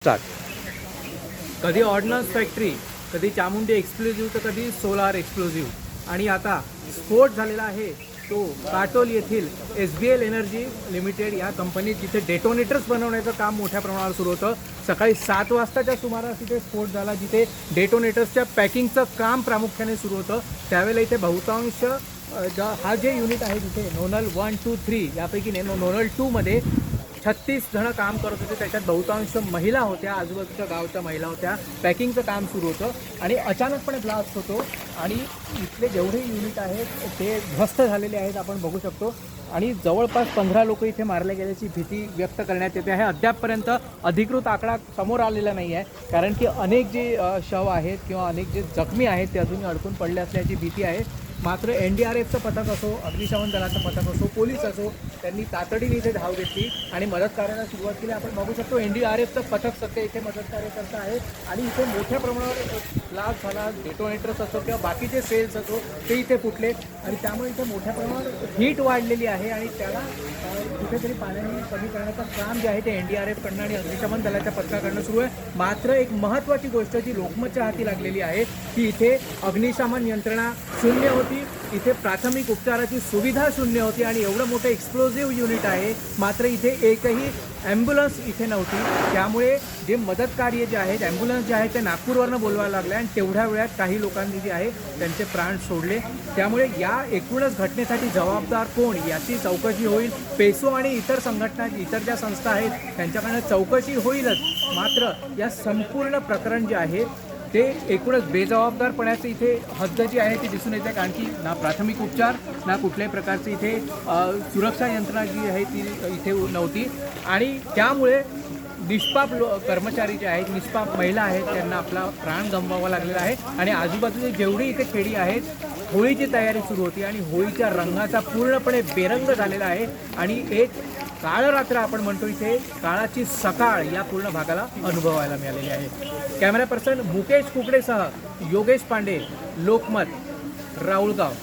Start. कधी ordnance factory, कधी Chamundi explosive, तर कधी सोलार एक्सप्लोजिव्ह. आणि आता स्फोट झालेला आहे तो काटोल येथील SBL एनर्जी लिमिटेड या कंपनीत, जिथे डेटोनेटर्स बनवण्याचं काम मोठ्या प्रमाणावर सुरू होतं. सकाळी 7 वाजताच्या सुमारास इथे स्फोट झाला, जिथे डेटोनेटर्सच्या पॅकिंगचं काम प्रामुख्याने सुरू होतं. त्यावेळेला इथे बहुतांश हा जे युनिट आहे तिथे नोनल 1, 2, 3 यापैकी नोनल 2 मध्ये 36 जण काम करत होते. त्याच्यात बहुतांश महिला होत्या, आजूबाजूच्या गावच्या महिला होत्या. पॅकिंगचं काम सुरू होतं आणि अचानकपणे ब्लास्ट होतो आणि इथले जेवढे युनिट आहेत ते ध्वस्त झालेले आहेत, आपण बघू शकतो. आणि जवळपास 15 लोक इथे मारले गेल्याची भीती व्यक्त करण्यात येते आहे. अद्यापपर्यंत अधिकृत आकडा समोर आलेला नाही आहे, कारण की अनेक जे शव आहेत किंवा अनेक जे जखमी आहेत ते अजूनही अडकून पडले असल्याची भीती आहे. मात्र NDRFचं पथक असो, अग्निशमन दलाचं पथक असो, पोलीस असो, त्यांनी तातडीने इथे धाव घेतली आणि मदत कार्याला सुरुवात केली. आपण बघू शकतो NDRFचं पथक सध्या इथे मदत कार्य करत आहे आणि इथे मोठ्या प्रमाणावर ब्लास्ट झाला. डेटोनेटर्स असो किंवा बाकीचे सेल्स असो ते इथे फुटले आणि त्यामुळे इथे मोठ्या प्रमाणावर हीट वाढलेली आहे आणि त्याला कुठेतरी पाण्याने कमी करण्याचं काम जे आहे ते NDRFकडनं आणि अग्निशमन दलाच्या पथकाकडनं सुरू आहे. मात्र एक महत्त्वाची गोष्ट जी लोकमतच्या हाती लागलेली आहे की इथे अग्निशमन यंत्रणा शून्य होती, इथे प्राथमिक उपचाराची सुविधा शून्य होती आणि एवढं मोठं एक्सप्लोजिव्ह युनिट आहे, मात्र इथे एकही ॲम्ब्युलन्स इथे नव्हती. त्यामुळे जे मदत कार्य जे आहेत, ॲम्ब्युलन्स जे आहेत ते नागपूरवरनं बोलवायला लागले आणि तेवढ्या वेळात काही लोकांनी जे आहे त्यांचे प्राण सोडले. त्यामुळे या एकूणच घटनेसाठी जबाबदार कोण याची चौकशी होईल. पेसो आणि इतर संघटना, इतर ज्या संस्था आहेत त्यांच्याकडनं चौकशी होईलच, मात्र या संपूर्ण प्रकरण जे आहे ते एकूणच बेजबाबदारपणाचं इथे हद्द जी आहे ती दिसून येते. कारण की ना प्राथमिक उपचार, ना कुठल्याही प्रकारची इथे सुरक्षा यंत्रणा जी आहे ती इथे नव्हती आणि त्यामुळे निष्पाप कर्मचारी जे आहेत, निष्पाप महिला आहेत, त्यांना आपला प्राण गमवावा लागलेला आहे. आणि आजूबाजूची जेवढी इथे खेडी आहेत, होळीची तयारी सुरू होती आणि होळीच्या रंगाचा पूर्णपणे बेरंग झालेला आहे आणि एक काळरात्र आपण म्हणतो, इथे काळाची सकाळ या पूर्ण भागाला अनुभवायला मिळालेली आहे. कॅमेरा पर्सन मुकेश कुकडेसह योगेश पांडे, लोकमत, राऊळगाव.